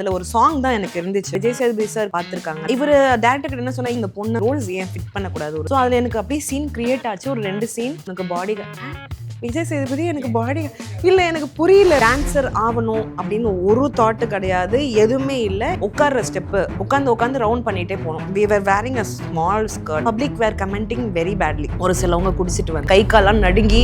அதுல ஒரு சாங் தான் எனக்கு இருந்துச்சு. விஜய் சேதுபதி சார் பார்த்திருக்காங்க. இவரு டைரக்டர் கிட்ட என்ன சொன்னா, இந்த பொண்ணு ரோல்ஸ் ஏன் ஃபிட் பண்ணக்கூடாது. ஸோ அதுல எனக்கு அப்படியே சீன் கிரியேட் ஆச்சு. ஒரு 2 சீன் எனக்கு பாடி விஜய் சேதுபதி எனக்கு பாடி இல்லை, எனக்கு புரியல. டான்சர் ஆகணும் அப்படின்னு ஒரு தாட்டு கிடையாது, எதுவுமே இல்லை. உட்கார்ற ஸ்டெப்பு உட்காந்து ரவுண்ட் பண்ணிட்டே போனோம். we were wearing a small skirt. public were commenting very badly. ஒரு சிலவங்க குடிச்சிட்டு வந்து கை கால்லாம் நடுங்கி.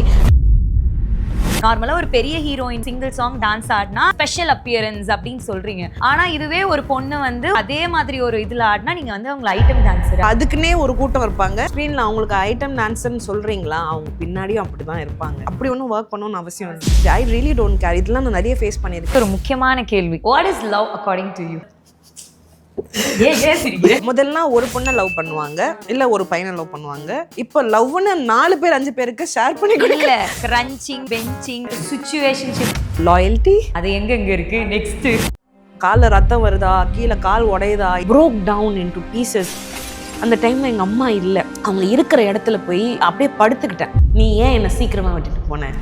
நார்மலா ஒரு பெரிய ஹீரோயின் சிங்கிள் சாங் டான்ஸ் ஆடினா ஸ்பெஷல் அப்பியரன்ஸ் அப்படின்னு சொல்றீங்க. ஆனா இதுவே ஒரு பொண்ணு வந்து அதே மாதிரி ஒரு இதுல ஆடினா நீங்க வந்து அவங்க ஐட்டம் டான்சர், அதுக்குன்னே ஒரு கூட்டம் இருப்பாங்க. ஸ்க்ரீன்ல அவங்களுக்கு ஐட்டம் டான்சர்னு சொல்றீங்களா, அவங்க பின்னாடியும் அப்படிதான் இருப்பாங்க. அப்படி ஒன்றும் ஒர்க் பண்ணணும்னு அவசியம் இல்லை. I really don't care. இதெல்லாம் நான் நிறைய ஃபேஸ் பண்ணியிருக்கேன். ஒரு முக்கியமான கேள்வி, what is love according to you? முதல்ல ஒரு பொண்ணை லவ் பண்ணுவாங்க, இல்ல ஒரு பையனை லவ் பண்ணுவாங்க. இப்போ லவ்னு 4 பேர் 5 பேருக்கு ஷேர் பண்ணி கொடுக்கல. கிரன்ச்சிங், பெஞ்சிங், சிச்சுவேஷன்ஷிப், லாயல்ட்டி அது எங்க இருக்கு? நெக்ஸ்ட், கால்ல ரத்தம் வருதா, கீழே கால் உடையுதா, broke down into pieces. அந்த டைம்ல எங்க அம்மா இல்ல, அவங்க இருக்கிற இடத்துல போய் அப்படியே படுத்துக்கிட்டேன். நீ ஏன் என்ன சீக்கிரமா விட்டுட்டு போன?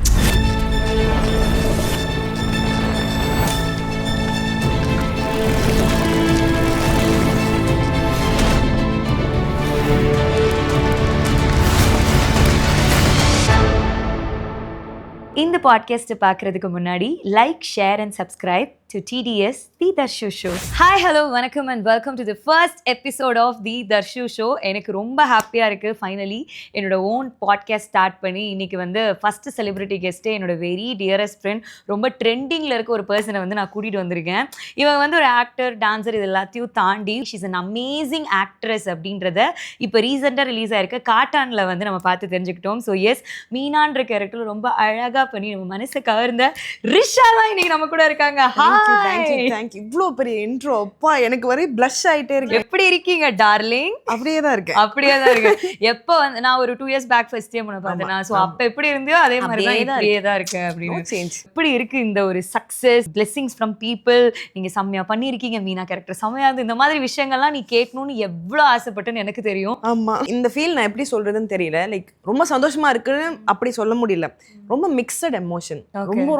இந்த பாட்காஸ்ட்டை பார்க்குறதுக்கு முன்னாடி like, share and subscribe to TDS The Darshu Show. Hi, hello, வணக்கம் and welcome to the first episode of The Darshu Show. எனக்கு ரொம்ப ஹாப்பியாக இருக்குது. ஃபைனலி என்னோட ஓன் பாட்காஸ்ட் ஸ்டார்ட் பண்ணி இன்னைக்கு வந்து ஃபஸ்ட்டு செலிப்ரிட்டி கெஸ்ட்டே என்னோட வெரி டியரஸ்ட் ஃப்ரெண்ட், ரொம்ப ட்ரெண்டிங்கில் இருக்க ஒரு பர்சனை வந்து நான் கூட்டிகிட்டு வந்திருக்கேன். இவங்க வந்து ஒரு ஆக்டர், டான்சர், இது எல்லாத்தையும் தாண்டி ஷீஸ் அன் அமேசிங் ஆக்ட்ரஸ் அப்படின்றத இப்போ ரீசெண்டாக ரிலீஸ் ஆகிருக்க காட்டானில் வந்து நம்ம பார்த்து தெரிஞ்சுக்கிட்டோம். ஸோ எஸ், மீனான்ற கேரக்டர் ரொம்ப அழகாக பண்ணி நம்ம மனசை கவர்ந்த ரிஷா தான் இன்னைக்கு நம்ம கூட இருக்காங்க. தேங்க்யூ. இவ்வளோ பெரிய இன்ட்ரோ, அப்பா எனக்கு வரை ப்ளஷ் ஆயிட்டே இருக்கு. எப்படி இருக்கீங்க டார்லிங்? அப்படியே தான் இருக்கு. எப்போ வந்து நான் ஒரு 2 years பேக் ஃபர்ஸ்ட் டைம் பார்த்தேன். ஸோ அப்போ எப்படி இருந்தியோ அதே மாதிரி தான் இப்படியே தான் இருக்கு அப்படின்னு. எப்படி இருக்கு இந்த ஒரு சக்ஸஸ், பிளெஸிங்ஸ் ஃப்ரம் பீப்புள்? நீங்க செம்மையா பண்ணியிருக்கீங்க, மீனா கேரக்டர் செம்மையா இருந்து, இந்த மாதிரி விஷயங்கள்லாம் நீ கேட்கணும்னு எவ்வளோ ஆசைப்பட்டுன்னு எனக்கு தெரியும். ஆமா, இந்த ஃபீல் நான் எப்படி சொல்றதுன்னு தெரியல. லைக் ரொம்ப சந்தோஷமா இருக்குன்னு அப்படி சொல்ல முடியல. ரொம்ப மிக்சட் எமோஷன்,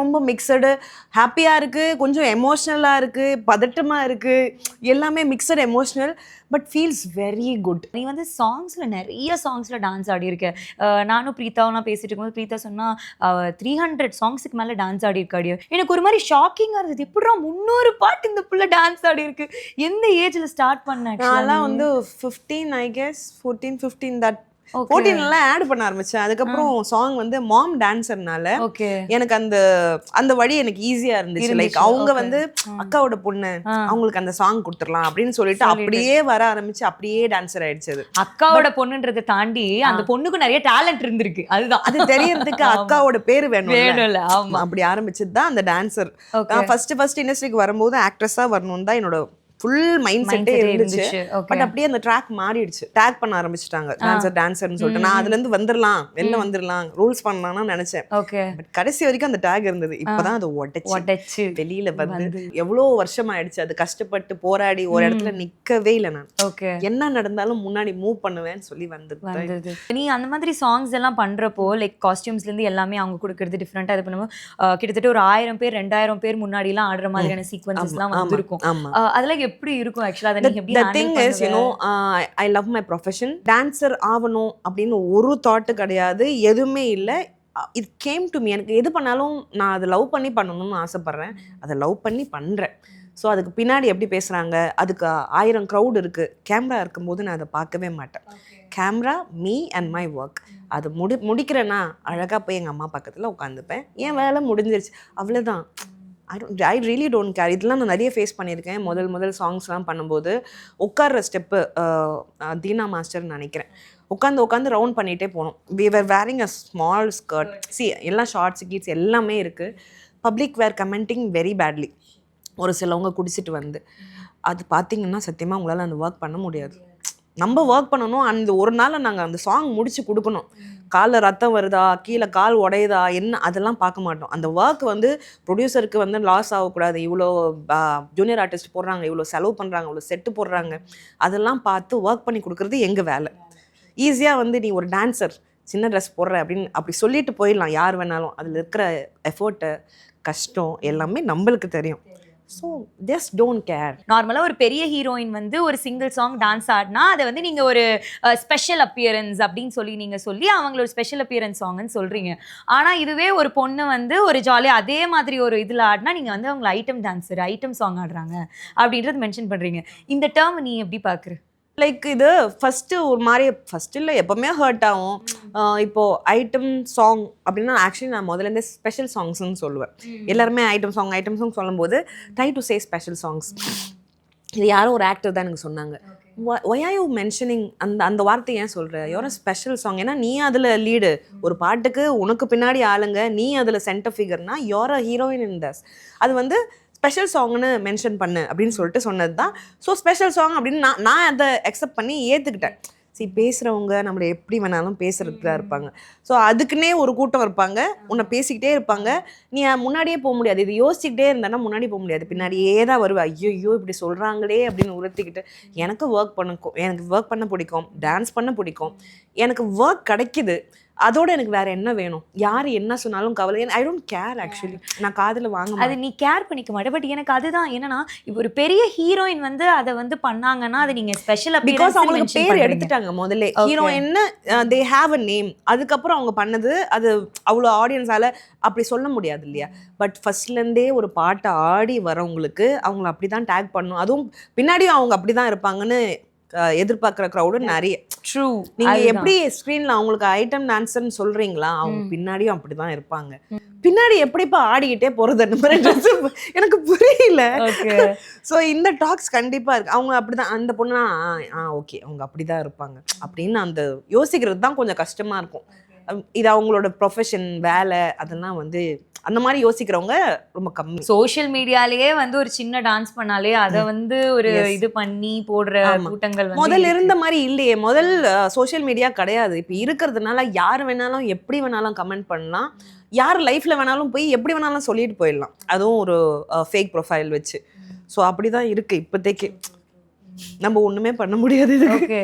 ரொம்ப மிக்சடு. ஹாப்பியா இருக்கு, கொஞ்சம் எமோஷனலா இருக்கு, பதட்டமா இருக்கு, எல்லாமே mixed emotional, but feels very good. நீ வந்து சாங்ஸ்ல நிறைய சாங்ஸ்ல டான்ஸ் ஆடி இருக்க. நானும் பிரீத்தாவெல்லாம் பேசிட்டு இருக்கும்போது பிரீத்தா சொன்னா 300 சாங்ஸுக்கு மேல டான்ஸ் ஆடி இருக்காடியோ. எனக்கு ஒரு மாதிரி ஷாக்கிங்கா இருந்தது. எப்படிடா 300 பாட்டு இந்த புள்ள டான்ஸ் ஆடி இருக்கு? எந்த ஏஜ்ல ஸ்டார்ட் பண்ண? நான்லாம் வந்து 15 ஐ கெஸ் 14 15 தட் 14 ஆட் பண்ண ஆரம்பிச்சேன். அதுக்கப்புறம் சாங் வந்து மாம் டான்சர்னால எனக்கு அந்த வழி எனக்கு ஈஸியா இருந்துச்சு. லைக் அவங்க வந்து அக்காவோட பொண்ணு, அவங்களுக்கு அந்த சாங் கொடுத்துடலாம் அப்படின்னு சொல்லிட்டு அப்படியே வர ஆரம்பிச்சு, அப்படியே டான்சர் ஆயிடுச்சு. அக்காவோட பொண்ணுன்றதை தாண்டி அந்த பொண்ணுக்கு நிறைய டேலண்ட் இருந்திருக்கு. அதுதான், அது தெரியறதுக்கு அக்காவோட பேரு வேணும்ல. அப்படி ஆரம்பிச்சது தான் அந்த டான்சர். ஃபர்ஸ்ட் இண்டஸ்ட்ரிக்கு வரும்போது ஆக்ட்ரஸா வரணும்னு தான் என்னோட ஃபுல் மைண்ட் செட்டே இருந்துச்சு. பட் அப்படியே அந்த ட்ராக் மாறிடுச்சு. டேக் பண்ண ஆரம்பிச்சிட்டாங்க, டான்சர்னு சொல்லிட்டு. நான் அதுல இருந்து வெளில வந்துடலாம், ரூல்ஸ் பண்ணலாம்னு நினைச்சேன். பட் கடைசி வரைக்கும் அந்த டேக் இருந்தது. இப்பதான் அது உடைச்சு வெளியில வந்து எவ்வளவு வருஷம் ஆயிடுச்சு. அது கஷ்டப்பட்டு போராடி ஒரு இடத்துல நிக்கவே இல்லை. நான் என்ன நடந்தாலும் முன்னாடி மூவ் பண்ணுவேன்னு சொல்லி வந்தது. நீ அந்த மாதிரி சாங்ஸ் எல்லாம் பண்றப்போ லைக் காஸ்டியூம்ஸ்ல இருந்து எல்லாமே அவங்க கொடுக்கறது டிஃப்ரெண்டா இது பண்ணுவோம். கிட்டத்தட்ட ஒரு 1000 பேர் 2000 பேர் முன்னாடி எல்லாம் ஆடுற மாதிரியான சீக்வன்சஸ் எல்லாம் வந்திருக்கும். அதெல்லாம் எப்படி இருக்கும் ஆக்சுவலா? அதை நீங்க எப்படி the thing is, you know, I love my profession. Dancer ஆகணும் அப்படின்னு ஒரு தாட் கிடையாது, எதுவுமே இல்லை. it came to me. எனக்கு எது பண்ணாலும் நான் அதை லவ் பண்ணி பண்ணணும்னு ஆசைப்படுறேன், அதை லவ் பண்ணி பண்றேன். ஸோ அதுக்கு பின்னாடி எப்படி பேசுறாங்க, அதுக்கு 1000 க்ரௌட் இருக்கு. கேமரா இருக்கும்போது நான் அதை பார்க்கவே மாட்டேன். Camera, me and my work. அது முடிக்கிறேன்னா அழகா போய் எங்க அம்மா பக்கத்துல உட்காந்துப்பேன். என் வேலை முடிஞ்சிருச்சு, அவ்வளவுதான். I really don't care. இதெல்லாம் நான் நிறைய ஃபேஸ் பண்ணியிருக்கேன். முதல் சாங்ஸ்லாம் பண்ணும்போது உட்கார்ற ஸ்டெப்பு தீனா மாஸ்டர்னு நினைக்கிறேன், உட்காந்து ரவுண்ட் பண்ணிகிட்டே போனோம். we were wearing a small skirt. எல்லாம் ஷார்ட்ஸ் கீட்ஸ் எல்லாமே இருக்குது. பப்ளிக் வேர் கமெண்டிங் வெரி பேட்லி. ஒரு சிலவங்க குடிச்சிட்டு வந்து அது பார்த்தீங்கன்னா சத்தியமாக உங்களால் அந்த ஒர்க் பண்ண முடியாது. நம்ம ஒர்க் பண்ணணும். அந்த ஒரு நாள் நாங்கள் அந்த சாங் முடிச்சு கொடுக்கணும். காலில் ரத்தம் வருதா, கீழே கால் உடையுதா, என்ன அதெல்லாம் பார்க்க மாட்டோம். அந்த ஒர்க் வந்து ப்ரொடியூசருக்கு வந்து லாஸ் ஆகக்கூடாது. இவ்வளோ ஜூனியர் ஆர்டிஸ்ட் போடுறாங்க, இவ்வளோ செலவு பண்ணுறாங்க, இவ்வளோ செட்டு போடுறாங்க, அதெல்லாம் பார்த்து ஒர்க் பண்ணி கொடுக்குறது எங்கள் வேலை. ஈஸியாக வந்து நீ ஒரு டான்சர் சின்ன ட்ரெஸ் போடுற அப்படின்னு அப்படி சொல்லிட்டு போயிடலாம் யார் வேணாலும். அதில் இருக்கிற எஃபோர்ட்டு, கஷ்டம் எல்லாமே நம்மளுக்கு தெரியும். So just don't care. நார்மலாக ஒரு பெரிய ஹீரோயின் வந்து ஒரு சிங்கிள் சாங் டான்ஸ் ஆடினா அதை வந்து நீங்கள் ஒரு ஸ்பெஷல் அப்பியரன்ஸ் அப்படின்னு சொல்லி அவங்களோட ஸ்பெஷல் அப்பியரன்ஸ் சாங்னு சொல்கிறீங்க. ஆனால் இதுவே ஒரு பொண்ணு வந்து ஒரு ஜாலியாக அதே மாதிரி ஒரு இதில் ஆடினா நீங்கள் வந்து அவங்கள ஐட்டம் டான்ஸர் ஐட்டம் சாங் ஆடுறாங்க அப்படின்றது மென்ஷன் பண்ணுறீங்க. இந்த டேர்ம் நீ எப்படி பார்க்குற? லைக் இது ஃபஸ்ட்டு ஒரு மாதிரி ஃபஸ்ட்டு இல்லை எப்போவுமே ஹர்ட் ஆகும். இப்போது ஐட்டம் சாங் அப்படின்னா ஆக்சுவலி நான் முதலேருந்தே ஸ்பெஷல் சாங்ஸ்ன்னு சொல்லுவேன். எல்லாருமே ஐட்டம் சாங் சொல்லும்போது try to say special songs. இது யாரோ ஒரு ஆக்டர் தான் எனக்கு சொன்னாங்க, ஒய் ஆர் யூ மென்ஷனிங் அந்த வார்த்தை ஏன் சொல்கிற, யோர் ஸ்பெஷல் சாங். ஏன்னா நீ அதில் லீடு, ஒரு பாட்டுக்கு உனக்கு பின்னாடி ஆளுங்க, நீ அதில் சென்டர் ஃபிகர்னா your a heroine in this. அது வந்து ஸ்பெஷல் சாங்னு மென்ஷன் பண்ணு அப்படின்னு சொல்லிட்டு சொன்னது தான். ஸோ ஸ்பெஷல் சாங் அப்படின்னு நான் அதை அக்செப்ட் பண்ணி ஏற்றுக்கிட்டேன். சரி, பேசுகிறவங்க நம்மளை எப்படி வேணாலும் பேசுறதுக்கு தான் இருப்பாங்க. ஸோ அதுக்குன்னே ஒரு கூட்டம் இருப்பாங்க, உன்னை பேசிக்கிட்டே இருப்பாங்க. நீ முன்னாடியே போக முடியாது. இது யோசிச்சுக்கிட்டே இருந்தேன்னா முன்னாடி போக முடியாது, பின்னாடியே தான் வருவேன். ஐயோ இப்படி சொல்கிறாங்களே அப்படின்னு உறுத்திக்கிட்டு. எனக்கு ஒர்க் பண்ண பிடிக்கும், டான்ஸ் பண்ண பிடிக்கும், எனக்கு ஒர்க் கிடைக்குது. அதோட எனக்கு வேற என்ன வேணும்? யார் என்ன சொன்னாலும் கவலை. I don't care actually. நான் காதில் வாங்க அது நீ கேர் பண்ணிக்க மாட்டேன். பட் எனக்கு அதுதான் என்னன்னா, இப்போ ஒரு பெரிய ஹீரோயின் வந்து அதை வந்து பண்ணாங்கன்னா அதை நீங்க ஸ்பெஷல் பிகாஸ் அவங்களுக்கு பேர் எடுத்துட்டாங்க முதல்ல. Heroine they have a name. அதுக்கப்புறம் அவங்க பண்ணது அது அவ்வளோ ஆடியன்ஸால அப்படி சொல்ல முடியாது இல்லையா? பட் ஃபர்ஸ்ட்லேருந்தே ஒரு பாட்டை ஆடி வரவங்களுக்கு அவங்கள அப்படி தான் டேக் பண்ணும். அதுவும் பின்னாடியும் அவங்க அப்படி தான் இருப்பாங்கன்னு எதிர்பார்க்குற க்ரௌடு நிறைய. ட்ரூ. நீங்க எப்படி ஸ்க்ரீன்ல அவங்களுக்கு ஐட்டம் டான்ஸர்னு சொல்றீங்களா, அவங்க பின்னாடியும் அப்படிதான் இருப்பாங்க. பின்னாடி எப்படிப்பா ஆடிக்கிட்டே போறது அந்த மாதிரி எனக்கு புரியல. ஸோ இந்த டாக்ஸ் கண்டிப்பா இருக்கு. அவங்க அப்படிதான், அந்த பொண்ணா ஓகே அவங்க அப்படிதான் இருப்பாங்க அப்படின்னு அந்த யோசிக்கிறது தான் கொஞ்சம் கஷ்டமா இருக்கும். இது அவங்களோட ப்ரொஃபஷன், வேலை, அதெல்லாம் வந்து அந்த மாதிரி யோசிக்கிறவங்க ரொம்ப கம்மி. சோஷியல் மீடியாலேயே வந்து ஒரு சின்ன டான்ஸ் பண்ணாலே அதை வந்து ஒரு இது பண்ணி போடுற கூட்டங்கள் முதல்ல இருந்த மாதிரி இல்லையே. முதல் சோஷியல் மீடியா கிடையாது. இப்போ இருக்கிறதுனால யார் வேணாலும் எப்படி வேணாலும் கமெண்ட் பண்ணலாம், யார் லைஃப்ல வேணாலும் போய் எப்படி வேணாலும் சொல்லிட்டு போயிடலாம், அதுவும் ஒரு ஃபேக் ப்ரொஃபைல் வச்சு. ஸோ அப்படிதான் இருக்கு இப்போதைக்கு. நம்ம ஒண்ணுமே பண்ண முடியாது. ஓகே.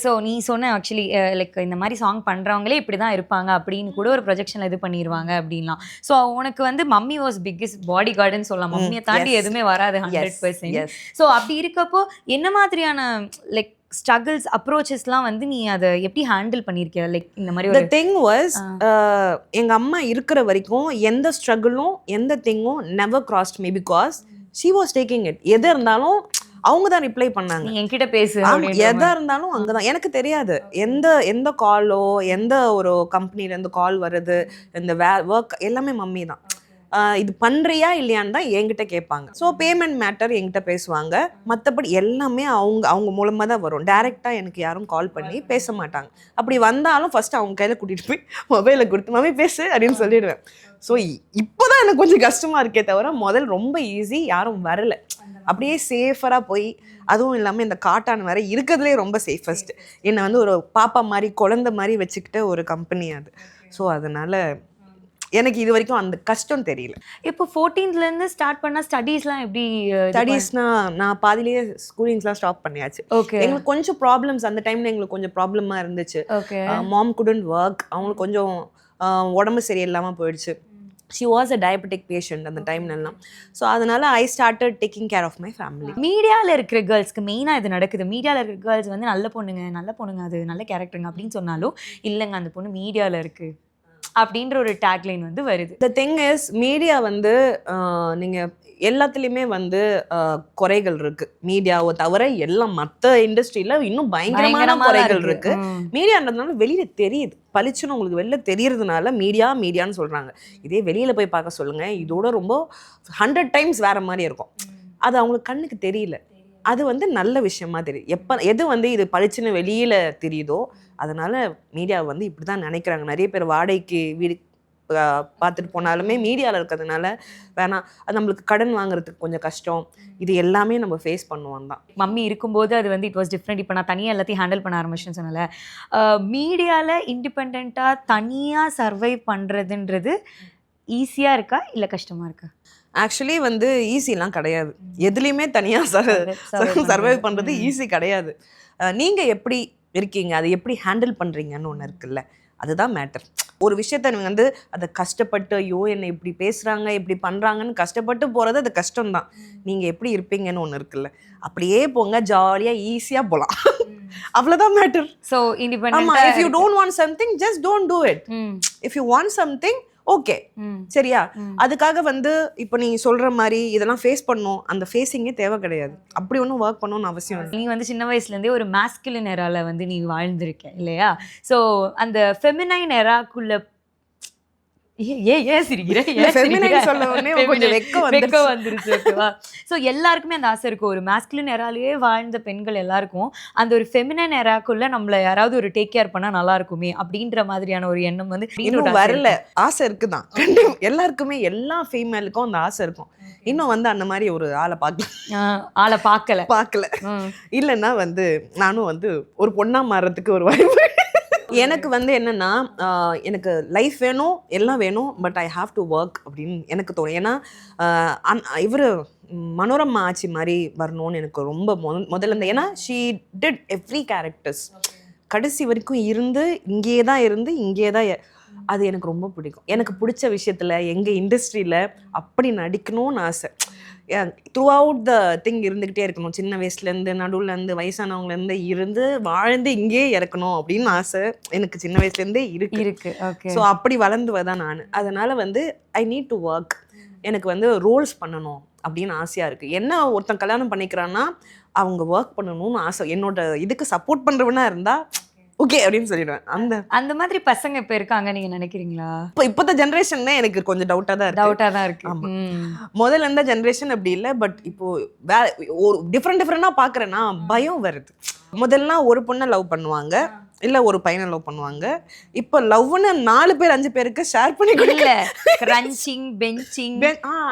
ஸோ நீ சொன்ன ஆக்சுவலி லைக் இந்த மாதிரி சாங் பண்ணுறவங்களே இப்படி தான் இருப்பாங்க அப்படின்னு கூட ஒரு ப்ரொஜெக்ஷனில் இது பண்ணிடுவாங்க அப்படின்லாம். ஸோ உனக்கு வந்து மம்மி வாஸ் பிக்கஸ்ட் பாடி கார்டுன்னு சொல்லலாம். மம்மியை தாண்டி எதுவுமே வராது 100%. ஸோ அப்படி இருக்கப்போ என்ன மாதிரியான லைக் ஸ்ட்ரகிள்ஸ் அப்ரோச்சஸ்லாம் வந்து நீ அதை எப்படி ஹேண்டில் பண்ணியிருக்கிய? லைக் இந்த மாதிரி the thing was எங்கள் அம்மா இருக்கிற வரைக்கும் எந்த ஸ்ட்ரகிளும் எந்த திங்கும் never crossed me because she was taking it. எது இருந்தாலும் அவங்க தான் ரிப்ளை பண்ணாங்க. என்கிட்ட பேசு, எதா இருந்தாலும் அங்கதான். எனக்கு தெரியாது எந்த காலோ எந்த ஒரு கம்பெனிலேருந்து கால் வருது, இந்த ஒர்க் எல்லாமே மம்மி தான். இது பண்ணுறியா இல்லையான்னு தான் என்கிட்ட கேட்பாங்க. ஸோ பேமெண்ட் மேட்டர் என்கிட்ட பேசுவாங்க. மற்றபடி எல்லாமே அவங்க மூலமாக தான் வரும். டைரெக்டாக எனக்கு யாரும் கால் பண்ணி பேச மாட்டாங்க. அப்படி வந்தாலும் ஃபர்ஸ்ட் அவங்க கையில் கூட்டிகிட்டு போய் மொபைலை கொடுத்து மம்மி பேசு அப்படின்னு சொல்லிடுவேன். ஸோ இப்போதான் எனக்கு கொஞ்சம் கஷ்டமாக இருக்கே தவிர முதல் ரொம்ப ஈஸி, யாரும் வரலை. அப்படியே சேஃபராக போய், அதுவும் இல்லாமல் இந்த காட்டான் வேற இருக்கிறதுலே ரொம்ப சேஃபஸ்ட். என்னை வந்து ஒரு பாப்பா மாதிரி குழந்தை மாதிரி வச்சுக்கிட்ட ஒரு கம்பெனி அது. ஸோ அதனால எனக்கு இது வரைக்கும் அந்த கஷ்டம் தெரியல. இப்போ 14th ஸ்டார்ட் பண்ண ஸ்டடீஸ்லாம் எப்படி? ஸ்டடீஸ்னா நான் பாதிலேயே ஸ்கூலிங்ஸ்லாம் ஸ்டாப் பண்ணியாச்சு. ஓகே. எங்களுக்கு கொஞ்சம் ப்ராப்ளம்ஸ் அந்த டைம்ல எங்களுக்கு கொஞ்சம் ப்ராப்ளமாக இருந்துச்சு. ஓகே. மாம் குடன்ட் ஒர்க். அவங்களுக்கு கொஞ்சம் உடம்பு சரியில்லாமல் போயிடுச்சு. she was a diabetic patient அந்த டைம்லலாம். ஸோ அதனால I started taking care of my family. மீடியாவில் இருக்கிற கேர்ள்ஸ்க்கு மெயினாக இது நடக்குது. மீடியாவில் இருக்கிற கேர்ள்ஸ் வந்து நல்ல பொண்ணுங்க, அது நல்ல கேரக்டருங்க அப்படின்னு சொன்னாலும் இல்லைங்க அந்த பொண்ணு மீடியாவில் இருக்கு அப்படின்ற ஒரு டேக்லைன் வந்து வருது. த திங் இஸ் மீடியா வந்து நீங்கள் எல்லாத்துலேயுமே வந்து குறைகள் இருக்கு. மீடியாவை தவிர எல்லாம் மற்ற இண்டஸ்ட்ரியில இன்னும் பயங்கரமான குறைகள் இருக்கு. மீடியான்றதுனால வெளியில தெரியுது, பளிச்சுன்னு உங்களுக்கு வெளில தெரியறதுனால மீடியான்னு சொல்றாங்க. இதே வெளியில போய் பார்க்க சொல்லுங்க, இதோட ரொம்ப 100 times வேற மாதிரி இருக்கும். அது அவங்களுக்கு கண்ணுக்கு தெரியல. அது வந்து நல்ல விஷயமா தெரியுது. எது வந்து இது பளிச்சுன்னு வெளியில தெரியுதோ அதனால மீடியா வந்து இப்படிதான் நினைக்கிறாங்க. நிறைய பேர் வாடகைக்கு வீடு பார்த்துட்டு போனாலுமே மீடியாவில் இருக்கிறதுனால வேணாம், அது நம்மளுக்கு கடன் வாங்குறதுக்கு கொஞ்சம் கஷ்டம். இது எல்லாமே நம்ம ஃபேஸ் பண்ணுவோம் தான். மம்மி இருக்கும்போது அது வந்து இட் வாஸ் டிஃப்ரெண்ட். இப்போ நான் தனியாக எல்லாத்தையும் ஹேண்டில் பண்ண ஆரம்பிச்சேன்னு சொன்னல. மீடியாவில் இண்டிபெண்ட்டாக தனியாக சர்வைவ் பண்ணுறதுன்றது ஈஸியாக இருக்கா இல்லை கஷ்டமாக இருக்கா? ஆக்சுவலி வந்து ஈஸிலாம் கிடையாது. எதுலேயுமே தனியாக சர்வைவ் பண்ணுறது ஈஸி கிடையாது. நீங்கள் எப்படி இருக்கீங்க, அதை எப்படி ஹேண்டில் பண்ணுறீங்கன்னு ஒன்று இருக்குல்ல, அதுதான் மேட்டர். ஒரு விஷயத்த நீங்க வந்து அதை கஷ்டப்பட்டு ஐயோ என்னை இப்படி பேசுறாங்க இப்படி பண்றாங்கன்னு கஷ்டப்பட்டு போறது அது கஷ்டம்தான். நீங்க எப்படி இருப்பீங்கன்னு ஒண்ணு இருக்குல்ல, அப்படியே போங்க, ஜாலியா ஈஸியா போலாம். அவ்வளவுதான் மேட்டர். சோ ஆமா, இண்டிபெண்டன்ட்டா if you don't want something just don't do it. if you want something okay, சரியா? அதுக்காக வந்து இப்போ நீ சொல்ற மாதிரி இதெல்லாம் ஃபேஸ் பண்ணணும், அந்த ஃபேஸிங்கே தேவை கிடையாது. அப்படி ஒன்றும் ஒர்க் பண்ணணும்னு அவசியம் இல்லை. நீ வந்து சின்ன வயசுல இருந்தே ஒரு மாஸ்குலின் எரால வந்து நீ வாழ்ந்திருக்க இல்லையா? சோ அந்த ஃபெமினைன் எராக்குள்ள ஏன் சிரிக்கிற? ஃபெமினைன் சொல்ல உடனே கொஞ்சம் வெக்க வந்துருச்சு. ஓகேவா? ஸோ எல்லாருக்குமே அந்த ஆசை இருக்கும். ஒரு மாஸ்குலின் எராலேயே வாழ்ந்த பெண்கள் எல்லாருக்கும் அந்த ஒரு ஃபெமினைன் எராக்குள்ள நம்மள யாராவது ஒரு டேக் கேர் பண்ணா நல்லா இருக்குமே அப்படின்ற மாதிரியான ஒரு எண்ணம் வந்து இன்னும் வரல. ஆசை இருக்குதான் எல்லாருக்குமே, எல்லா ஃபீமேலுக்கும் அந்த ஆசை இருக்கும். இன்னும் வந்து அந்த மாதிரி ஒரு ஆளை பார்க்கல. இல்லைன்னா வந்து நானும் வந்து ஒரு பொண்ணா மாறதுக்கு ஒரு வாய்ப்பு. எனக்கு வந்து என்னன்னா, எனக்கு லைஃப் வேணும், எல்லாம் வேணும், but I have to work அப்படின்னு எனக்கு தோணும். ஏன்னா இவர் மனோரமா ஆச்சி மாதிரி வரணும்னு எனக்கு ரொம்ப முதல்ல இருந்த. ஏன்னா ஷீ டிட் எவ்ரி கேரக்டர்ஸ், கடைசி வரைக்கும் இருந்து இங்கே தான் அது எனக்கு ரொம்ப பிடிக்கும். எனக்கு பிடிச்ச விஷயத்தில் எங்கள் இண்டஸ்ட்ரியில் அப்படி நடிக்கணும்னு ஆசை. த்ரூ அவுட் த திங் இருந்துக்கிட்டே இருக்கணும். சின்ன வயசுலேருந்து, நடுவுலேருந்து, வயசானவங்கலேருந்து இருந்து வாழ்ந்து இங்கே இறக்கணும் அப்படின்னு ஆசை எனக்கு சின்ன வயசுலேருந்தே இருக்கு. ஸோ அப்படி வளர்ந்துவதான் நான். அதனால் வந்து ஐ நீட் டு ஒர்க். எனக்கு வந்து ரோல்ஸ் பண்ணணும் அப்படின்னு ஆசையாக இருக்குது. என்ன ஒருத்தன் கல்யாணம் பண்ணிக்கிறான்னா அவங்க ஒர்க் பண்ணணும்னு ஆசை. என்னோட இதுக்கு சப்போர்ட் பண்ணுறவனா இருந்தால் ஓகே அப்படின்னு சொல்லிடுவேன். அந்த மாதிரி பசங்க இப்ப இருக்காங்க நீங்க நினைக்கிறீங்களா? இப்போத்த ஜென்ரேஷன் எனக்கு கொஞ்சம் டவுட்டா தான் இருக்கு. ஆமா, முதல்ல இருந்த ஜென்ரேஷன் அப்படி இல்லை. பட் இப்போ ஒரு டிஃப்ரெண்டா பாக்குறேன்னா பயம் வருது. முதல்ல ஒரு பொண்ணை லவ் பண்ணுவாங்க, இல்ல ஒரு பையனை லவ் பண்ணுவாங்க. இப்போ லவ்னு 4 பேர் 5 பேருக்கு ஷேர் பண்ணி கொடுக்கல. கிரன்ச்சிங், பெஞ்சிங்,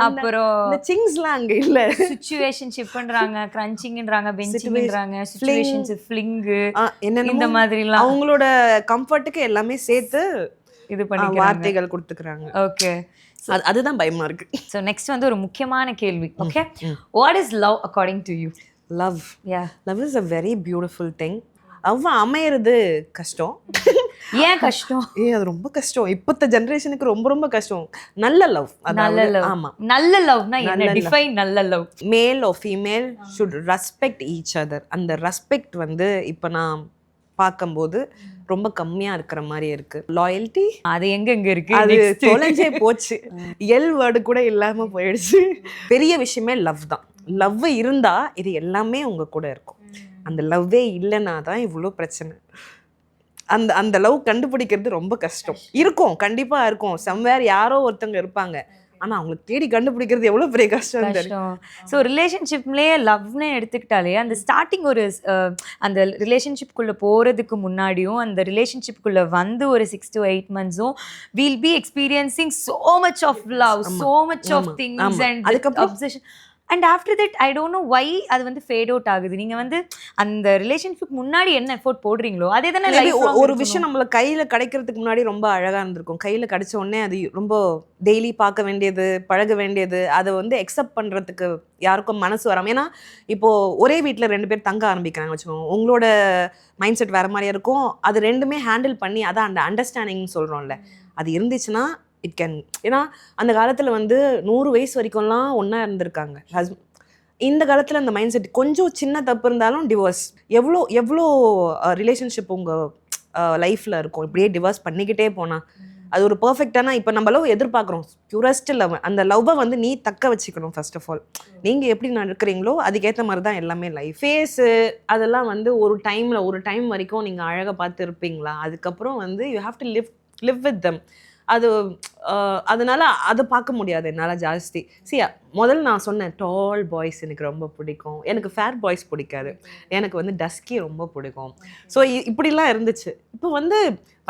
அப்புறம் இந்த சிங்ஸ்லாம் அங்க இல்ல. சிச்சுவேஷன்ஷிப் பண்றாங்க, கிரன்ச்சிங்ன்றாங்க, பெஞ்சிங்ன்றாங்க, சிச்சுவேஷன்ஷிப், ஃப்ளிங், இந்த மாதிரிலாம் அவங்களோட கம்ஃபர்ட்டுக்கு எல்லாமே சேர்த்து இது பண்ணி வார்த்தைகள் கொடுத்துக்கறாங்க. ஓகே, அதுதான் பயமா இருக்கு. சோ நெக்ஸ்ட் வந்து ஒரு முக்கியமான கேள்வி. Okay, what is love according to you? Love is a very beautiful thing. அவன் அமையிறது கஷ்டம். ஏன் கஷ்டம்? அது ரொம்ப கஷ்டம். இப்பத்த ஜெனரேஷனுக்கு ரொம்ப ரொம்ப கஷ்டம். நல்ல லவ். ஆமா, நல்ல லவ்னா என்ன? டிஃபைன் நல்ல லவ். மேல் or female should respect each other. அந்த ரெஸ்பெக்ட் வந்து இப்போ நான் பார்க்கும்போது ரொம்ப கம்மியா இருக்கிற மாதிரி இருக்கு. லாயல்ட்டி அது எங்க இருக்கு? அது தொலைஞ்சே போச்சு. வேர்டு கூட இல்லாம போயிடுச்சு. பெரிய விஷயமே லவ் தான். லவ் இருந்தா இது எல்லாமே உங்க கூட இருக்கும். அந்த லவ்வே இல்லைன்னா தான் இவ்வளோ பிரச்சனை. அந்த லவ் கண்டுபிடிக்கிறது ரொம்ப கஷ்டம். இருக்கும், கண்டிப்பா இருக்கும். சம்வேர் யாரோ ஒருத்தவங்க இருப்பாங்க, ஆனா அவங்களுக்கு தேடி கண்டுபிடிக்கிறது எவ்வளவு பெரிய கஷ்டம். ஸோ ரிலேஷன்ஷிப்லேயே லவ்னு எடுத்துக்கிட்டாலே அந்த ஸ்டார்டிங் ஒரு அந்த ரிலேஷன்ஷிப்குள்ளே போகிறதுக்கு முன்னாடியும் அந்த ரிலேஷன்ஷிப்குள்ளே வந்து ஒரு 6 to 8 months will be experiencing so much of love, so much of things and obsession. And after that I don't know why அது வந்து ஃபேட் அவுட் ஆகுது. நீங்கள் வந்து அந்த ரிலேஷன்ஷிப் முன்னாடி என்ன எஃபோர்ட் போடுறீங்களோ அதே தானே. ஒரு விஷயம் நம்மள கையில் கிடைக்கிறதுக்கு முன்னாடி ரொம்ப அழகாக இருந்திருக்கும். கையில் கிடைச்ச உடனே அது ரொம்ப டெய்லி பார்க்க வேண்டியது, பழக வேண்டியது, அதை வந்து எக்ஸப்ட் பண்ணுறதுக்கு யாருக்கும் மனசு வராமல். ஏன்னா இப்போது ஒரே வீட்டில் 2 பேர் தங்க ஆரம்பிக்கிறாங்க வச்சுக்கோங்க, உங்களோட மைண்ட் செட் வேறு மாதிரியா இருக்கும். அது ரெண்டுமே ஹேண்டில் பண்ணி அதான் அந்த அண்டர்ஸ்டாண்டிங்னு சொல்கிறோம்ல, அது இருந்துச்சுன்னா இட் கேன். ஏன்னா அந்த காலத்தில் வந்து 100 வயசு வரைக்கும்லாம் ஒன்றா இருந்திருக்காங்க. இந்த காலத்தில் அந்த மைண்ட் செட் கொஞ்சம் சின்ன தப்பு இருந்தாலும் டிவோர்ஸ். எவ்வளோ ரிலேஷன்ஷிப் உங்கள் லைஃப்பில் இருக்கும் இப்படியே டிவோர்ஸ் பண்ணிக்கிட்டே போனால். அது ஒரு பர்ஃபெக்டான இப்போ நம்ம லவ் எதிர்பார்க்குறோம், பியூரஸ்ட் லவ். அந்த லவ்வை வந்து நீ தக்க வச்சுக்கணும். ஃபர்ஸ்ட் ஆஃப் ஆல் நீங்கள் எப்படி நடக்கிறீங்களோ அதுக்கேற்ற மாதிரி தான் எல்லாமே லைஃப். ஃபேஸு அதெல்லாம் வந்து ஒரு டைம் வரைக்கும் நீங்கள் அழகாக பார்த்து இருப்பீங்களா, அதுக்கப்புறம் வந்து you have to live with them. அதனால அதை பார்க்க முடியாது என்னால் ஜாஸ்தி. முதல்ல நான் சொன்னேன் டால் பாய்ஸ் எனக்கு ரொம்ப பிடிக்கும், எனக்கு ஃபேர் பாய்ஸ் பிடிக்காது, எனக்கு வந்து டஸ்கி ரொம்ப பிடிக்கும். ஸோ இப்படிலாம் இருந்துச்சு. இப்போ வந்து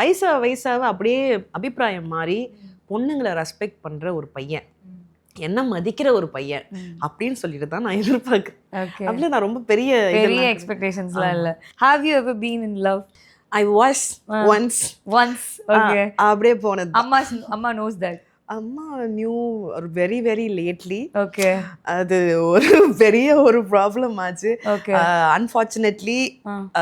வயசாக அப்படியே அபிப்பிராயம் மாறி பொண்ணுங்களை ரெஸ்பெக்ட் பண்ணுற ஒரு பையன், என்ன மதிக்கிற ஒரு பையன் அப்படின்னு சொல்லிட்டு தான் நான் எதிர்பார்க்குறேன். அப்படியே நான் ரொம்ப பெரிய எக்ஸ்பெக்டேஷன்ஸ்லாம் இல்லை. Have you ever been in love? I was once. Okay. அப்படியே போனது. அம்மா knows that. அம்மா new very very lately. Okay அது ஒரு பெரிய ஒரு ப்ராப்ளம் ஆச்சு. ஓகே அன்ஃபார்ச்சுனேட்லி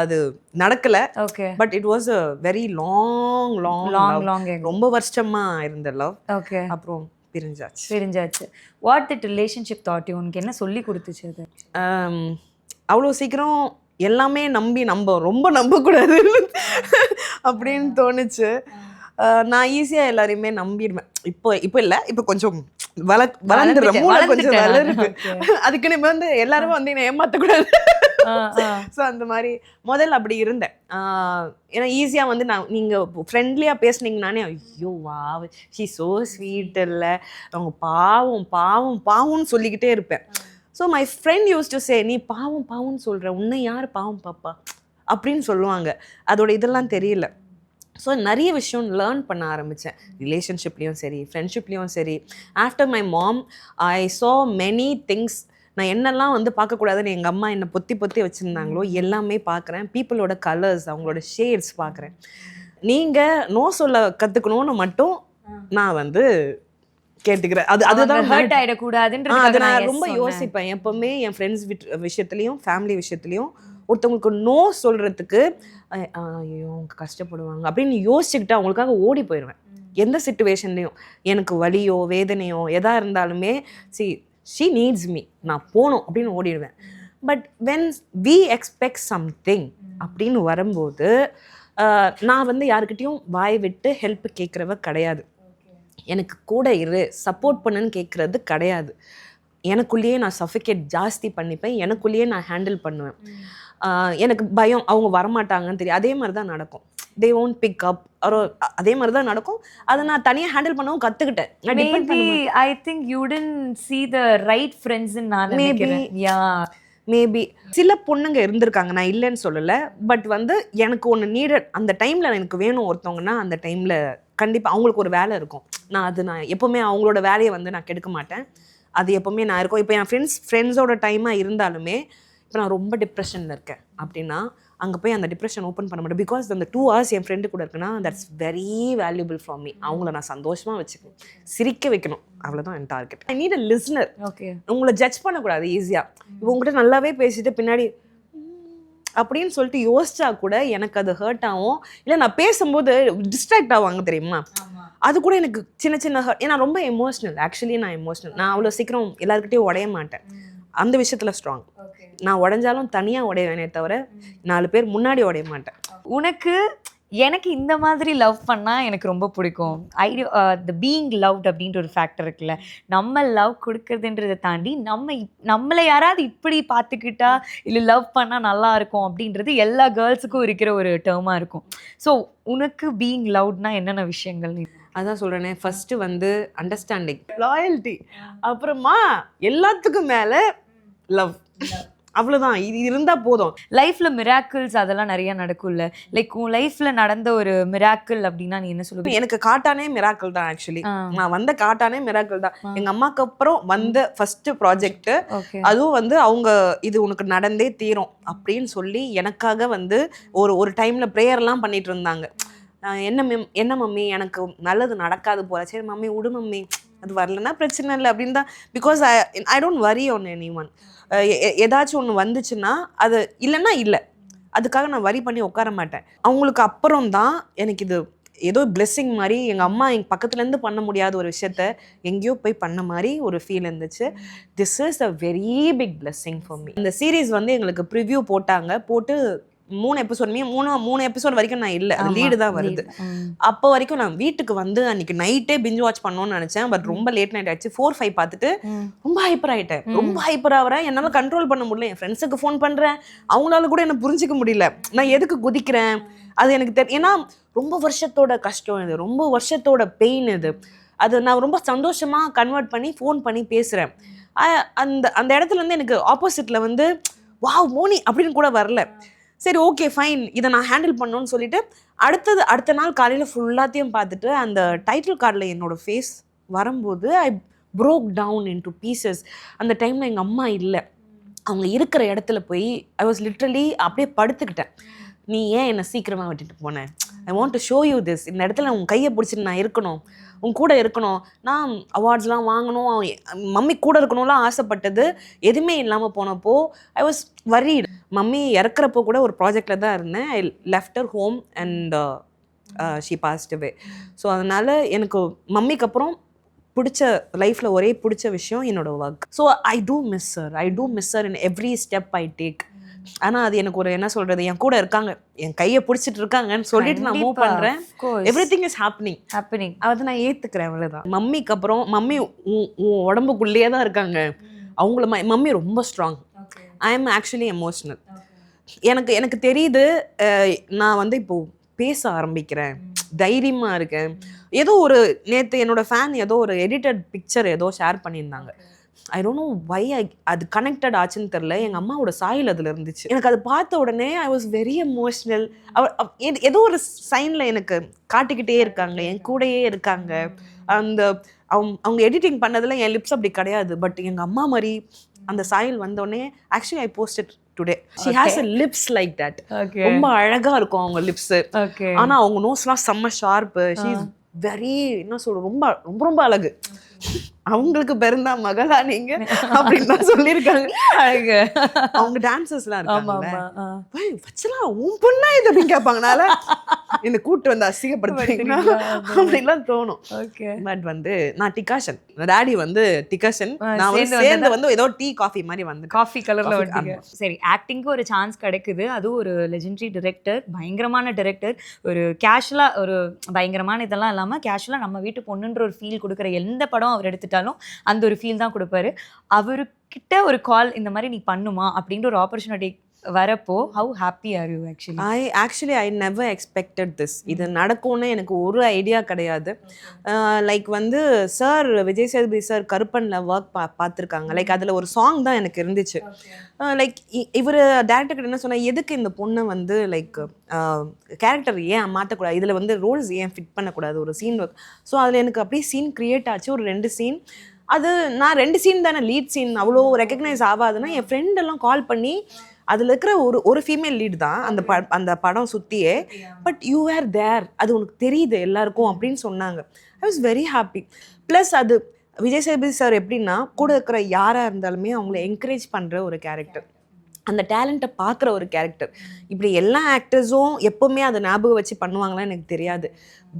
அது நடக்கல. Okay but it was a very long long long long ரொம்ப வருஷமா இருந்த லவ். ஓகே அப்புறம் பிரிஞ்சாச்சு. பிரிஞ்சாச்சு. What that relationship thought you? உனக்கு என்ன சொல்லி கொடுத்துச்சு அது? அவ்வளோ சீக்கிரம் எல்லாமே நம்ம ரொம்ப நம்பக்கூடாது அப்படின்னு தோணுச்சு. நான் ஈஸியாக எல்லாரையுமே நம்பிடுவேன். இப்போ இல்லை, இப்போ கொஞ்சம் வளர்ந்துடுறேன், மூளை கொஞ்சம் வளருது. அதுக்கு நம்ம வந்து எல்லாரும் வந்து என்னை ஏமாற்றக்கூடாது. ஸோ அந்த மாதிரி முதல்ல அப்படி இருந்தேன். ஏன்னா ஈஸியாக வந்து நீங்கள் ஃப்ரெண்ட்லியாக பேசுனீங்கன்னானே ஐயோ வா ஷீ ஸோ ஸ்வீட் இல்லை, அவங்க பாவம் பாவம் பாவம்னு சொல்லிக்கிட்டே இருப்பேன். So my friend use to say, நீ பாவம் பாவம்னு சொல்கிற, உன்னை யார் பாவம் பாப்பா அப்படின்னு சொல்லுவாங்க. அதோட இதெல்லாம் தெரியல. ஸோ நிறைய விஷயம் லேர்ன் பண்ண ஆரம்பித்தேன், ரிலேஷன்ஷிப்லேயும் சரி ஃப்ரெண்ட்ஷிப்லேயும் சரி. ஆஃப்டர் மை மாம் ஐ சா மெனி திங்ஸ். நான் என்னெல்லாம் வந்து பார்க்கக்கூடாதுன்னு எங்கள் அம்மா என்னை பொத்தி பொத்தி வச்சுருந்தாங்களோ எல்லாமே பார்க்குறேன். பீப்புளோட கலர்ஸ், அவங்களோட ஷேட்ஸ் பார்க்குறேன். நீங்கள் நோ சொல்ல கற்றுக்கணும்னு மட்டும் நான் வந்து கேட்டுக்கிறேன். அதுதான் ஹர்ட் ஆயிடக்கூடாதுன்னு அதை நான் ரொம்ப யோசிப்பேன் எப்போவுமே. என் ஃப்ரெண்ட்ஸ் விஷயத்துலையும் ஃபேமிலி விஷயத்துலையும் ஒருத்தவங்களுக்கு நோ சொல்கிறதுக்கு ஐயோ அவங்க கஷ்டப்படுவாங்க அப்படின்னு யோசிச்சுக்கிட்டு அவங்களுக்காக ஓடி போயிடுவேன். எந்த சிச்சுவேஷன்லேயும் எனக்கு வலியோ வேதனையோ எதாக இருந்தாலுமே ஷீ நீட்ஸ் மீ, நான் போகணும் அப்படின்னு ஓடிடுவேன். But when we expect something அப்படின்னு வரும்போது நான் வந்து யாருக்கிட்டையும் வாய் விட்டு ஹெல்ப் கேட்குறவ கிடையாது. எனக்கு கூட இரு சப்போர்ட் பண்ணுன்னு கேட்குறது கிடையாது. எனக்குள்ளேயே நான் சஃபிகேட் ஜாஸ்தி பண்ணிப்பேன், எனக்குள்ளேயே நான் ஹேண்டில் பண்ணுவேன். எனக்கு பயம் அவங்க வரமாட்டாங்கன்னு தெரியும். அதே மாதிரி தான் நடக்கும். தே ஓன்ட் பிக் அப் அதே மாதிரி தான் நடக்கும். அதை நான் தனியாக ஹேண்டில் பண்ணவும் கற்றுக்கிட்டேன். I think you didn't see the right friends ன்னு நான் நினைக்கிறேன். மேபி சில பொண்ணுங்க இருந்திருக்காங்க, நான் இல்லைன்னு சொல்லலை. பட் வந்து எனக்கு ஒன்று நீடட் அந்த டைமில் எனக்கு வேணும் ஒருத்தவங்கன்னா, அந்த டைமில் கண்டிப்பாக அவங்களுக்கு ஒரு வேலை இருக்கும். நான் எப்போவுமே அவங்களோட வேலையை வந்து நான் கெடுக்க மாட்டேன். அது எப்போவுமே நான் இருக்கும். இப்போ என் ஃப்ரெண்ட்ஸோட டைமாக இருந்தாலுமே இப்போ நான் ரொம்ப டிப்ரெஷனில் இருக்கேன் அப்படின்னா அங்கே போய் அந்த டிப்ரெஷன் ஓப்பன் பண்ண மாட்டேன். பிகாஸ் அந்த 2 hours என் ஃப்ரெண்டு கூட இருக்குன்னா that's very valuable for me. அவங்கள நான் சந்தோஷமாக வச்சுக்கணும், சிரிக்க வைக்கணும், அவ்வளோதான் என் target. I need a listener. Okay, உங்களை ஜட்ஜ் பண்ணக்கூடாது ஈஸியாக. இப்போ உங்கள்கிட்ட நல்லாவே பேசிட்டு பின்னாடி அப்படின்னு சொல்லிட்டு யோசிச்சா கூட எனக்கு அது ஹர்ட் ஆகும். இல்லை நான் பேசும்போது டிஸ்ட்ராக்ட் ஆவாங்க தெரியுமா, அது கூட எனக்கு சின்ன சின்ன ஹர்ட். ஏன்னா ரொம்ப எமோஷ்னல். ஆக்சுவலி நான் எமோஷ்னல். நான் அவ்வளோ சீக்கிரம் எல்லாருக்கிட்டையும் உடைய மாட்டேன். அந்த விஷயத்தில் ஸ்ட்ராங். நான் உடைஞ்சாலும் தனியாக உடையவேனே தவிர 4 பேர் முன்னாடி உடைய மாட்டேன். எனக்கு இந்த மாதிரி லவ் பண்ணால் எனக்கு ரொம்ப பிடிக்கும். த பீயிங் லவ்ட் அப்படின்ற ஒரு ஃபேக்டர் இருக்குல்ல, நம்ம லவ் கொடுக்குறதுன்றதை தாண்டி நம்மளை யாராவது இப்படி பார்த்துக்கிட்டா இல்லை லவ் பண்ணால் நல்லா இருக்கும் அப்படின்றது எல்லா கேர்ள்ஸுக்கும் இருக்கிற ஒரு டேர்மாக இருக்கும். ஸோ உனக்கு பீயிங் லவ்ட்னா என்னென்ன விஷயங்கள்? அதான் சொல்கிறேனே, ஃபஸ்ட்டு வந்து அண்டர்ஸ்டாண்டிங், லாயல்ட்டி, அப்புறமா எல்லாத்துக்கும் மேலே லவ். அவ்வளோதான், இது இருந்தால் போதும். லைஃப்பில் மிராக்கிள்ஸ் அதெல்லாம் நிறையா நடக்கும்ல. லைக் உன் லைஃப்பில் நடந்த ஒரு மிராக்கிள் அப்படின்னா நீ என்ன சொல்லுவ? எனக்கு காட்டானே மிராக்கிள் தான். ஆக்சுவலி நான் வந்த காட்டானே மிராக்கிள் தான். எங்கள் அம்மாவுக்கு அப்புறம் வந்த ஃபஸ்ட்டு ப்ராஜெக்ட்டு. அதுவும் வந்து அவங்க இது உனக்கு நடந்தே தீரும் அப்படின்னு சொல்லி எனக்காக வந்து ஒரு டைமில் ப்ரேயர்லாம் பண்ணிட்டு இருந்தாங்க. என்ன மம்மி எனக்கு நல்லது நடக்காது போல, சரி மம்மி விடு மம்மி, அது வரலன்னா பிரச்சனை இல்லை அப்படின்னு தான். Because I don't worry on any one. ஏதாச்சும் ஒன்று வந்துச்சுன்னா அது இல்லைன்னா இல்லை, அதுக்காக நான் வரி பண்ணி உட்கார மாட்டேன். அவங்களுக்கு அப்புறம் தான் எனக்கு இது ஏதோ பிளெஸ்ஸிங் மாதிரி. எங்கள் அம்மா எங்கள் பக்கத்துலேருந்து பண்ண முடியாத ஒரு விஷயத்த எங்கேயோ போய் பண்ண மாதிரி ஒரு ஃபீல் இருந்துச்சு. This is a very big blessing for me. இந்த சீரீஸ் வந்து எங்களுக்கு ப்ரிவ்யூ போட்டு 3 எபிசோடுமே 3 எபிசோட் வரைக்கும் நான் இல்லை, அது லீடு தான் வருது. அப்போ வரைக்கும் நான் வீட்டுக்கு வந்து அன்னைக்கு நைட்டே பிஞ்ச் வாட்ச் பண்ணணும்னு நினச்சேன். பட் ரொம்ப லேட் நைட் ஆயிடுச்சு. 4-5 பார்த்துட்டு ரொம்ப ஹைப்பர் ஆகிட்டேன். ரொம்ப ஹைப்பர் ஆகிறேன், என்னால் கண்ட்ரோல் பண்ண முடியல. என் ஃப்ரெண்ட்ஸுக்கு ஃபோன் பண்ணுறேன், அவங்களால கூட என்ன புரிஞ்சிக்க முடியல நான் எதுக்கு குதிக்கிறேன். அது எனக்கு தெரியும். ஏன்னா ரொம்ப வருஷத்தோட கஷ்டம் இது, ரொம்ப வருஷத்தோட பெயின் இது. அது நான் ரொம்ப சந்தோஷமாக கன்வெர்ட் பண்ணி ஃபோன் பண்ணி பேசுகிறேன். அந்த இடத்துல வந்து எனக்கு ஆப்போசிட்டில் வந்து வாவ் மோனி அப்படின்னு கூட வரல. சரி ஓகே ஃபைன், இதை நான் ஹேண்டில் பண்ணணும்னு சொல்லிட்டு அடுத்த நாள் காலையில் ஃபுல்லாத்தையும் பார்த்துட்டு அந்த டைட்டில் கார்டில் என்னோட ஃபேஸ் வரும்போது ஐ ப்ரோக் டவுன் இன்டு பீசஸ். அந்த டைமில் எங்கள் அம்மா இல்லை, அவங்க இருக்கிற இடத்துல போய் ஐ வாஸ் லிட்ரலி அப்படியே படுத்துக்கிட்டேன். நீ ஏன் என்னை சீக்கிரமாக விட்டுட்டு போனேன், I want to show you this, இந்த இடத்துல உன் கையை பிடிச்சிட்டு நான் இருக்கணும், உன் கூட இருக்கணும், நான் அவார்ட்ஸ்லாம் வாங்கணும், மம்மி கூட இருக்கணும்லாம் ஆசைப்பட்டது எதுவுமே இல்லாமல் போனப்போ ஐ வாஸ் வரிட். மம்மி இறக்குறப்போ கூட ஒரு ப்ராஜெக்டில் தான் இருந்தேன். I left her home and she past away. So அதனால் எனக்கு மம்மிக்கு அப்புறம் பிடிச்ச லைஃப்பில் ஒரே பிடிச்ச விஷயம் என்னோட work. So I do miss her in every step I take. ஆனால் அது எனக்கு ஒரு என்ன சொல்கிறது, என் கூட இருக்காங்க, என் கையை பிடிச்சிட்டு இருக்காங்கன்னு சொல்லிட்டு நான் மூவ் பண்ணுறேன். Everything is happening. அதை நான் ஏற்றுக்கிறேன், அவ்வளோதான். மம்மிக்கு அப்புறம் மம்மி உன் உடம்புக்குள்ளேயே தான் இருக்காங்க. அவங்கள மம்மி ரொம்ப strong. I am actually emotional. எனக்கு தெரியுது, நான் வந்து இப்போது பேச ஆரம்பிக்கிறேன், தைரியமாக இருக்கேன். ஏதோ ஒரு நேற்று என்னோட ஃபேன் ஏதோ ஒரு எடிட்டட் பிக்சர் ஏதோ ஷேர் பண்ணியிருந்தாங்க. ஐ டோன்ட் நோ வை அது கனெக்டட் ஆச்சுன்னு தெரில. எங்கள் அம்மாவோட சாயல் அதில் இருந்துச்சு. எனக்கு அது பார்த்த உடனே ஐ வாஸ் வெரி எமோஷ்னல். ஏதோ ஒரு சைனில் எனக்கு காட்டிக்கிட்டே இருக்காங்க, என் கூடயே இருக்காங்க. அந்த அவங்க எடிட்டிங் பண்ணதில் என் லிப்ஸ் அப்படி கிடையாது, பட் எங்கள் அம்மா மாதிரி அந்த சாயல் வந்தோடனே actually I posted today. She has a lips like that. ரொம்ப அழகா இருக்கும் அவங்க லிப்ஸ். ஆனா அவங்க நோஸ்லாம் செம்ம ஷார்ப்பு. ஷீ இஸ் வெரி என்ன சொல்ற, ரொம்ப ரொம்ப ரொம்ப அழகு. அவங்களுக்கு பிறந்தா மகளா நீங்க அப்படின்னு தான் சொல்லியிருக்காங்க. அவங்க டான்சர்ஸ்லாம் இருக்காங்க, வச்சலாம் உன் பொண்ணா இது அப்படின்னு கேட்பாங்கனால இந்த கூட்டு வந்து அசிங்கப்படுத்துறீங்களா அப்படின்லாம் தோணும். பட் வந்து நான் டிகாஷன், டாடி வந்து டிகாஷன், நான் வந்து சேர்ந்து வந்து ஏதோ டீ காஃபி மாதிரி வந்து காஃபி கலர்ல வந்து. சரி, ஆக்டிங்க்கு ஒரு சான்ஸ் கிடைக்குது, அது ஒரு லெஜெண்டரி டைரக்டர், பயங்கரமான டைரக்டர். ஒரு கேஷுவலா, ஒரு பயங்கரமான இதெல்லாம் இல்லாம கேஷுவலா நம்ம வீட்டு பொண்ணுன்ற ஒரு ஃபீல் கொடுக்குற எந்த படம் அவர் எடுத்துட்டாலும் அந்த ஒரு ஃபீல் தான் கொடுப்பாரு. அவர்கிட்ட ஒரு கால் இந்த மாதிரி நீ பண்ணுமா அப்படின்ற ஒரு ஆப்பர்ச்சுனிட்டி வரப்போ how happy are you? Actually I never expected this. இது நடக்கும்னு எனக்கு ஒரு ஐடியா கிடையாது. லைக் வந்து சார், விஜய் சேதுபதி சார் கருப்பனில் ஒர்க் பார்த்துருக்காங்க. லைக் அதில் ஒரு சாங் தான் எனக்கு இருந்துச்சு. லைக் இவர் டேரக்டர் என்ன சொன்னால், எதுக்கு இந்த பொண்ணை வந்து லைக் கேரக்டர் ஏன் மாற்றக்கூடாது, இதில் வந்து ரோல்ஸ் ஏன் ஃபிட் பண்ணக்கூடாது, ஒரு சீன் ஒர்க். ஸோ அதில் எனக்கு அப்படியே சீன் க்ரியேட் ஆச்சு, ஒரு 2 சீன். அது நான் 2 சீன் தானே லீட் சீன், அவ்வளோ ரெக்கக்னைஸ் ஆகாதுன்னா என் ஃப்ரெண்டெல்லாம் கால் பண்ணி, அதில் இருக்கிற ஒரு ஃபீமேல் லீடு தான் அந்த படம் சுற்றியே, பட் யூ ஆர் தேர், அது உனக்கு தெரியுது எல்லாருக்கும் அப்படின்னு சொன்னாங்க. I was very happy. Plus அது விஜய் சேதுபதி சார் எப்படின்னா, கூட இருக்கிற யாராக இருந்தாலுமே அவங்கள என்கரேஜ் பண்ணுற ஒரு கேரக்டர், அந்த டேலண்ட்டை பார்க்குற ஒரு கேரக்டர். இப்படி எல்லா ஆக்டர்ஸும் எப்போவுமே அதை ஞாபகம் வச்சு பண்ணுவாங்களான்னு எனக்கு தெரியாது.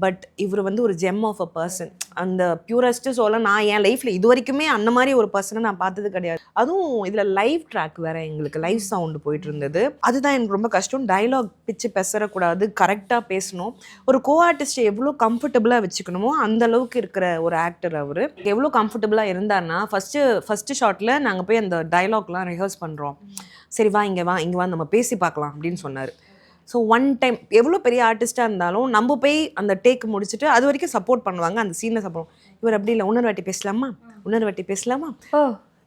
பட் இவர் வந்து ஒரு ஜெம் ஆஃப் அ பர்சன். அந்த பியூரஸ்ட்டு சொல்ல, நான் என் லைஃப்பில் இது வரைக்குமே அந்த மாதிரி ஒரு பர்சனை நான் பார்த்தது கிடையாது. அதுவும் இதில் லைவ் ட்ராக் வேறு, எங்களுக்கு லைவ் சவுண்டு போயிட்டு இருந்தது. அதுதான் எனக்கு ரொம்ப கஷ்டம். டைலாக் பிச்சு பேசக்கூடாது, கரெக்டாக பேசணும். ஒரு கோ ஆர்டிஸ்ட்டை எவ்வளோ கம்ஃபர்டபுளாக வச்சுக்கணுமோ அந்த அளவுக்கு இருக்கிற ஒரு ஆக்டர் அவர். எவ்வளோ கம்ஃபர்டபுளாக இருந்தார்னா, ஃபஸ்ட்டு ஷாட்டில் நாங்கள் போய் அந்த டைலாக்லாம் ரிஹர்ஸ் பண்ணுறோம். சரி வா இங்கே வா நம்ம பேசி பார்க்கலாம் அப்படின்னு சொன்னார். ஸோ ஒன் டைம் எவ்வளோ பெரிய ஆர்டிஸ்ட்டாக இருந்தாலும் நம்ம போய் அந்த டேக் முடிச்சுட்டு அது வரைக்கும் சப்போர்ட் பண்ணுவாங்க, அந்த சீனை சப்போர்ட். இவர் அப்படி இல்லை, இன்னொரு வாட்டி பேசலாமா.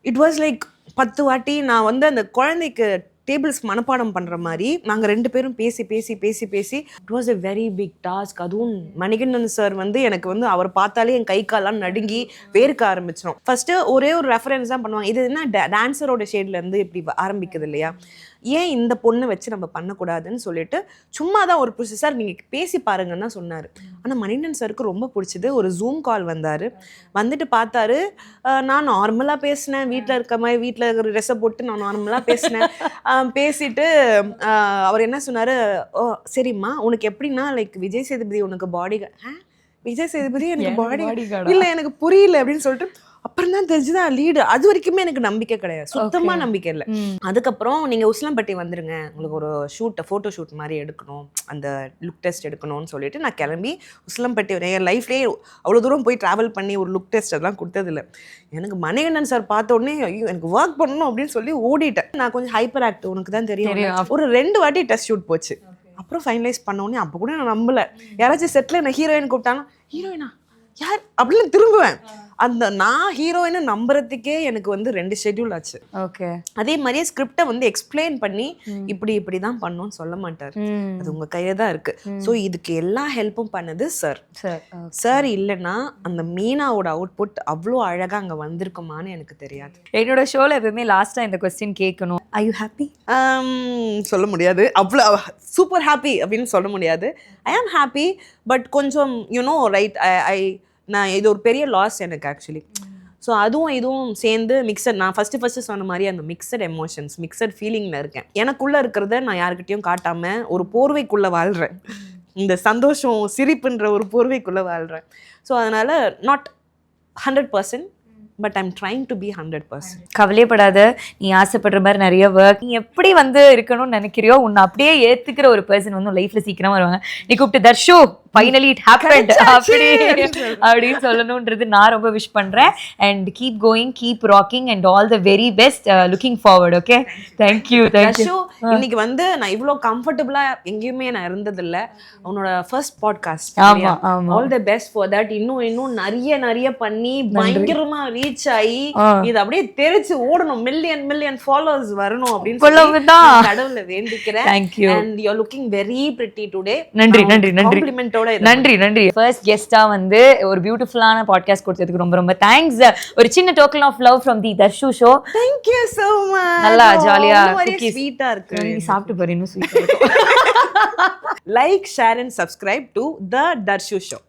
இட் வாஸ் லைக் 10 வாட்டி நான் வந்து அந்த குழந்தைக்கு டேபிள்ஸ் மனப்பாடம் பண்ணுற மாதிரி நாங்கள் 2 பேரும் பேசி it was a very big task. அதுவும் மணிகண்டன் சார் வந்து எனக்கு வந்து அவர் பார்த்தாலே என் கை காலெலாம் நடுங்கி வேர்க்க ஆரம்பிச்சிடும். ஃபஸ்ட்டு ஒரே ஒரு ரெஃபரன்ஸ் தான் பண்ணுவாங்க, இது என்ன டான்ஸரோட ஷேட்லேருந்து இப்படி ஆரம்பிக்குது இல்லையா, ஏன் இந்த பொண்ணை வச்சு நம்ம பண்ணக்கூடாதுன்னு சொல்லிட்டு சும்மா தான் ஒரு புதுசு சார் நீங்கள் பேசி பாருங்கன்னு தான் சொன்னார். ஆனால் மணிகண்டன் சாருக்கு ரொம்ப பிடிச்சது. ஒரு ஜூம் கால் வந்துட்டு பார்த்தாரு. நான் நார்மலாக பேசினேன், வீட்டில் இருக்க மாதிரி வீட்டில் இருக்கிற ட்ரெஸ்ஸை போட்டு நான் நார்மலாக பேசினேன். பேசிட்டு அவர் என்ன சொன்னார், ஓ சரிம்மா உனக்கு எப்படின்னா லைக் விஜய் சேதுபதி உனக்கு பாடி விஜய் சேதுபதி எனக்கு பாடி இல்லை எனக்கு புரியல அப்படின்னு சொல்லிட்டு அப்புறம் தான் தெரிஞ்சுதான் லீடு. அது வரைக்குமே எனக்கு நம்பிக்கை கிடையாது, சுத்தமாக நம்பிக்கை இல்லை. அதுக்கப்புறம் நீங்கள் உசிலம்பட்டி வந்துருங்க, உங்களுக்கு ஒரு ஃபோட்டோ ஷூட் மாதிரி எடுக்கணும், அந்த லுக் டெஸ்ட் எடுக்கணும்னு சொல்லிட்டு நான் கிளம்பி உசிலம்பட்டி என் லைஃப்லேயே அவ்வளோ தூரம் போய் ட்ராவல் பண்ணி ஒரு லுக் டெஸ்ட் அதெல்லாம் கொடுத்ததில்ல. எனக்கு மணிகண்டன் சார் பார்த்த உடனே ஐயோ எனக்கு ஒர்க் பண்ணணும் அப்படின்னு சொல்லி ஓடிட்டேன். நான் கொஞ்சம் ஹைப்பர் ஆக்டிவ், உனக்கு தான் தெரியும். ஒரு 2 வாட்டி டெஸ்ட் ஷூட் போச்சு. அப்புறம் ஃபைனலைஸ் பண்ணோடனே அப்போ கூட நான் நம்பலை. யாராச்சும் செட்டில் என்ன ஹீரோயின் கூப்பிட்டாலும் ஹீரோயினா யார் அப்படின்னு திரும்புவேன். அந்த நான் ஹீரோயினை நம்புறதுக்கே எனக்கு வந்து 2 ஷெட்யூல் ஆச்சு. ஓகே. அதே மாதிரியே ஸ்கிரிப்டை வந்து எக்ஸ்பிளைன் பண்ணி இப்படி தான் பண்ணணும்னு சொல்ல மாட்டார். அது உங்க கையில தான் இருக்கு. ஸோ இதுக்கு எல்லா ஹெல்ப்பும் பண்ணது சார். சார் இல்லைன்னா அந்த மீனாவோட அவுட்புட் அவ்வளோ அழகா அங்க வந்திருக்குமான்னு எனக்கு தெரியாது. என்னோட ஷோல எப்பவுமே லாஸ்டா இந்த கொஸ்டின் கேட்கணும். Are you happy? சொல்ல முடியாது, அவ்வளோ சூப்பர் ஹாப்பி அப்படின்னு சொல்ல முடியாது. ஐ ஆம் ஹாப்பி, பட் கொஞ்சம் யூனோ ரைட், நான் இது ஒரு பெரிய லாஸ் எனக்கு ஆக்சுவலி. ஸோ அதுவும் இதுவும் சேர்ந்து மிக்சட், நான் ஃபஸ்ட்டு சொன்ன மாதிரி அந்த மிக்சட் எமோஷன்ஸ், மிக்சட் ஃபீலிங்கில் இருக்கேன். எனக்குள்ளே இருக்கிறத நான் யாருக்கிட்டையும் காட்டாமல் ஒரு போர்வைக்குள்ளே வாழ்கிறேன். இந்த சந்தோஷம் சிரிப்புன்ற ஒரு போர்வைக்குள்ளே வாழ்கிறேன். ஸோ அதனால் not 100%, but I'm trying to be 100%. கவலைப்படாத, நீ ஆசைப்படுற மாதிரி நிறைய ஒர்க், நீ எப்படி வந்து இருக்கணும்னு நினைக்கிறியோ உன்னை அப்படியே ஏத்துக்கிற ஒரு பர்சன் வந்து லைஃப்ல சீக்கிரமா வருவாங்க. நீ கூப்பிட்டு தர்ஷு ஃபைனலி இட் ஹேப்பன்ட் அப்படி அப்படின்னு சொல்லணும்ன்றது நான் ரொம்ப விஷ் பண்றேன். And keep going, keep rocking and all the very best. Looking forward. Okay, thank you. இன்னைக்கு வந்து நான் இவ்வளோ கம்ஃபர்டபுளா எங்கேயுமே நான் இருந்ததில்ல. உன்னோட first podcast. All the best for that. இன்னும் நிறைய பண்ணி பயங்கரமா ரீச் ஆகி இது அப்படியே தெரிச்சு ஓடணும், மில்லியன் ஃபாலோவர்ஸ் வரணும் அப்படின்னு கடவுளை வேண்டிக்கிறேன். And you are looking very pretty today. நன்றி. காம்ப்ளிமெண்டோட நன்றி. ஃபர்ஸ்ட் கெஸ்டா வந்து ஒரு பியூட்டிஃபுல்லான பாட்காஸ்ட் கொடுத்ததுக்கு ரொம்ப தேங்க்ஸ். ஒரு சின்ன token of love from the Darshu show. Thank you so much. நல்லா ஜாலியா ஸ்வீட்டா இருக்கு. நீ சாப்பிட்டு பாரு, இன்னும் ஸ்வீட்டா இருக்கு. Like, share and subscribe to The Darshu Show.